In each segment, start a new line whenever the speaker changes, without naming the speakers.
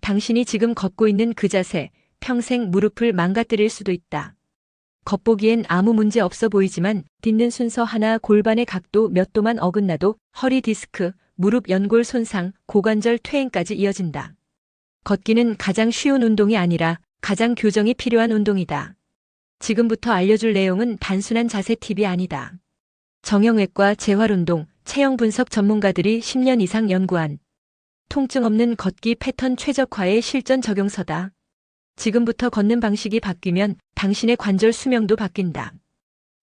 당신이 지금 걷고 있는 그 자세, 평생 무릎을 망가뜨릴 수도 있다. 겉보기엔 아무 문제 없어 보이지만 딛는 순서 하나, 골반의 각도 몇 도만 어긋나도 허리 디스크, 무릎 연골 손상, 고관절 퇴행까지 이어진다. 걷기는 가장 쉬운 운동이 아니라 가장 교정이 필요한 운동이다. 지금부터 알려줄 내용은 단순한 자세 팁이 아니다. 정형외과, 재활운동, 체형 분석 전문가들이 10년 이상 연구한 통증 없는 걷기 패턴 최적화의 실전 적용서다. 지금부터 걷는 방식이 바뀌면 당신의 관절 수명도 바뀐다.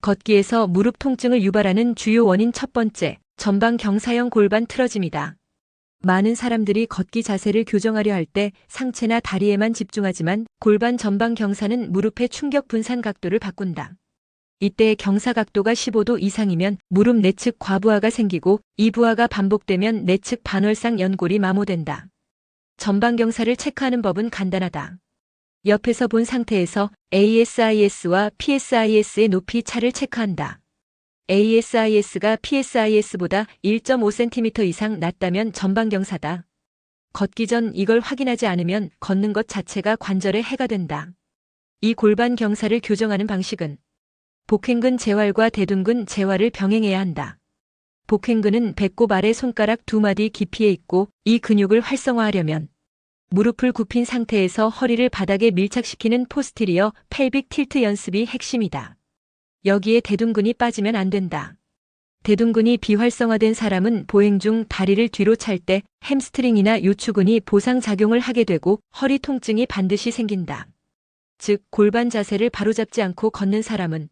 걷기에서 무릎 통증을 유발하는 주요 원인 첫 번째, 전방 경사형 골반 틀어짐이다. 많은 사람들이 걷기 자세를 교정하려 할 때 상체나 다리에만 집중하지만 골반 전방 경사는 무릎의 충격 분산 각도를 바꾼다. 이때 경사 각도가 15도 이상이면 무릎 내측 과부하가 생기고 이 부하가 반복되면 내측 반월상 연골이 마모된다. 전방 경사를 체크하는 법은 간단하다. 옆에서 본 상태에서 ASIS와 PSIS의 높이 차를 체크한다. ASIS가 PSIS보다 1.5cm 이상 낮다면 전방 경사다. 걷기 전 이걸 확인하지 않으면 걷는 것 자체가 관절에 해가 된다. 이 골반 경사를 교정하는 방식은 복행근 재활과 대둔근 재활을 병행해야 한다. 복행근은 배꼽 아래 손가락 2마디 깊이에 있고 이 근육을 활성화하려면 무릎을 굽힌 상태에서 허리를 바닥에 밀착시키는 포스티리어 펠빅 틸트 연습이 핵심이다. 여기에 대둔근이 빠지면 안 된다. 대둔근이 비활성화된 사람은 보행 중 다리를 뒤로 찰 때 햄스트링이나 요추근이 보상작용을 하게 되고 허리 통증이 반드시 생긴다. 즉, 골반 자세를 바로잡지 않고 걷는 사람은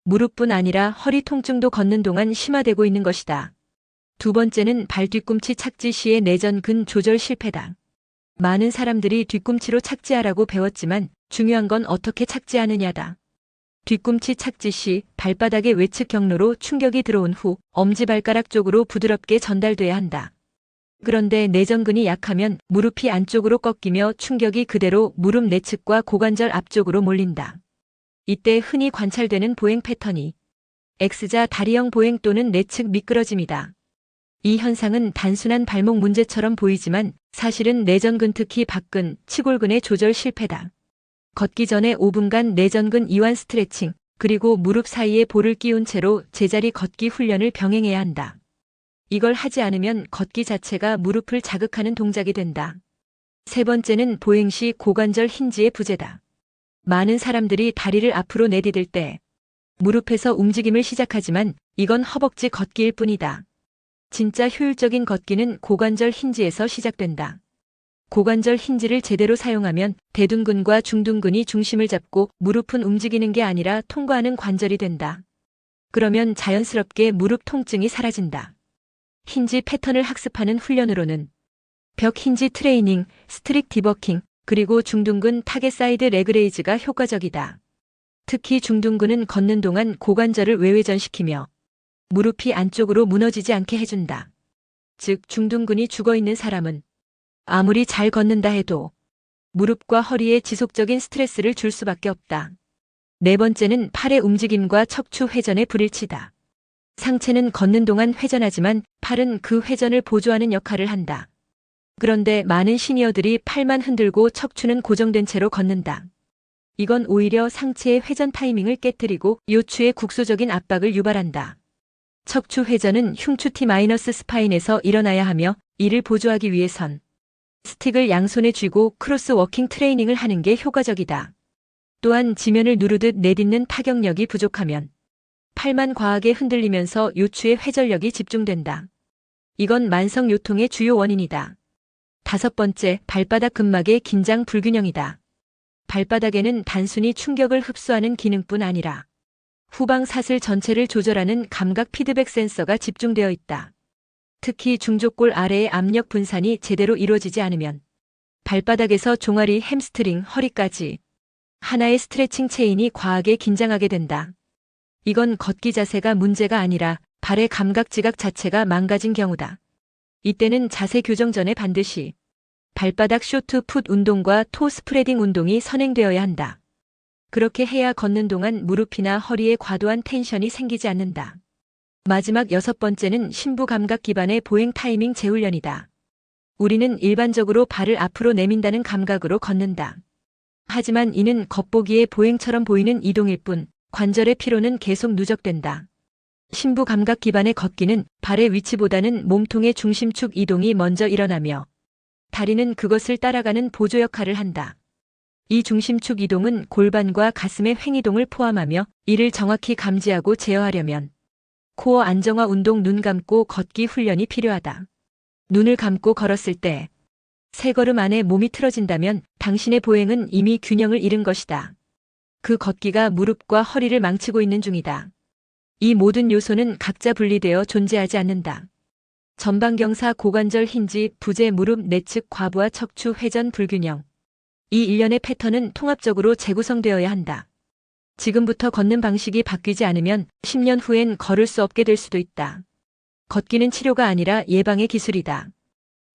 무릎뿐 아니라 허리 통증도 걷는 동안 심화되고 있는 것이다. 두 번째는 발 뒤꿈치 착지 시의 내전근 조절 실패다. 많은 사람들이 뒤꿈치로 착지하라고 배웠지만 중요한 건 어떻게 착지하느냐다. 뒤꿈치 착지 시 발바닥의 외측 경로로 충격이 들어온 후 엄지발가락 쪽으로 부드럽게 전달돼야 한다. 그런데 내전근이 약하면 무릎이 안쪽으로 꺾이며 충격이 그대로 무릎 내측과 고관절 앞쪽으로 몰린다. 이때 흔히 관찰되는 보행 패턴이 X자 다리형 보행 또는 내측 미끄러짐이다. 이 현상은 단순한 발목 문제처럼 보이지만 사실은 내전근, 특히 박근, 치골근의 조절 실패다. 걷기 전에 5분간 내전근 이완 스트레칭, 그리고 무릎 사이에 볼을 끼운 채로 제자리 걷기 훈련을 병행해야 한다. 이걸 하지 않으면 걷기 자체가 무릎을 자극하는 동작이 된다. 세 번째는 보행 시 고관절 힌지의 부재다. 많은 사람들이 다리를 앞으로 내디딜 때 무릎에서 움직임을 시작하지만 이건 허벅지 걷기일 뿐이다. 진짜 효율적인 걷기는 고관절 힌지에서 시작된다. 고관절 힌지를 제대로 사용하면 대둔근과 중둔근이 중심을 잡고 무릎은 움직이는 게 아니라 통과하는 관절이 된다. 그러면 자연스럽게 무릎 통증이 사라진다. 힌지 패턴을 학습하는 훈련으로는 벽 힌지 트레이닝, 스트릭 디버킹, 그리고 중둔근 타겟 사이드 레그레이즈가 효과적이다. 특히 중둔근은 걷는 동안 고관절을 외회전시키며 무릎이 안쪽으로 무너지지 않게 해준다. 즉, 중둔근이 죽어있는 사람은 아무리 잘 걷는다 해도 무릎과 허리에 지속적인 스트레스를 줄 수밖에 없다. 네 번째는 팔의 움직임과 척추 회전의 불일치다. 상체는 걷는 동안 회전하지만 팔은 그 회전을 보조하는 역할을 한다. 그런데 많은 시니어들이 팔만 흔들고 척추는 고정된 채로 걷는다. 이건 오히려 상체의 회전 타이밍을 깨뜨리고 요추의 국소적인 압박을 유발한다. 척추 회전은 흉추 T-스파인에서 일어나야 하며 이를 보조하기 위해선 스틱을 양손에 쥐고 크로스 워킹 트레이닝을 하는 게 효과적이다. 또한 지면을 누르듯 내딛는 타격력이 부족하면 팔만 과하게 흔들리면서 요추의 회전력이 집중된다. 이건 만성 요통의 주요 원인이다. 다섯 번째, 발바닥 근막의 긴장 불균형이다. 발바닥에는 단순히 충격을 흡수하는 기능뿐 아니라 후방 사슬 전체를 조절하는 감각 피드백 센서가 집중되어 있다. 특히 중족골 아래의 압력 분산이 제대로 이루어지지 않으면 발바닥에서 종아리, 햄스트링, 허리까지 하나의 스트레칭 체인이 과하게 긴장하게 된다. 이건 걷기 자세가 문제가 아니라 발의 감각 지각 자체가 망가진 경우다. 이때는 자세 교정 전에 반드시 발바닥 쇼트 풋 운동과 토 스프레딩 운동이 선행되어야 한다. 그렇게 해야 걷는 동안 무릎이나 허리에 과도한 텐션이 생기지 않는다. 마지막 여섯 번째는 심부 감각 기반의 보행 타이밍 재훈련이다. 우리는 일반적으로 발을 앞으로 내민다는 감각으로 걷는다. 하지만 이는 겉보기에 보행처럼 보이는 이동일 뿐 관절의 피로는 계속 누적된다. 심부 감각 기반의 걷기는 발의 위치보다는 몸통의 중심축 이동이 먼저 일어나며 다리는 그것을 따라가는 보조 역할을 한다. 이 중심축 이동은 골반과 가슴의 횡이동을 포함하며 이를 정확히 감지하고 제어하려면 코어 안정화 운동, 눈 감고 걷기 훈련이 필요하다. 눈을 감고 걸었을 때 세 걸음 안에 몸이 틀어진다면 당신의 보행은 이미 균형을 잃은 것이다. 그 걷기가 무릎과 허리를 망치고 있는 중이다. 이 모든 요소는 각자 분리되어 존재하지 않는다. 전방경사, 고관절 힌지, 부재, 무릎, 내측, 과부하, 척추, 회전, 불균형. 이 일련의 패턴은 통합적으로 재구성되어야 한다. 지금부터 걷는 방식이 바뀌지 않으면 10년 후엔 걸을 수 없게 될 수도 있다. 걷기는 치료가 아니라 예방의 기술이다.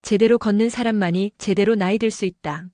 제대로 걷는 사람만이 제대로 나이 들 수 있다.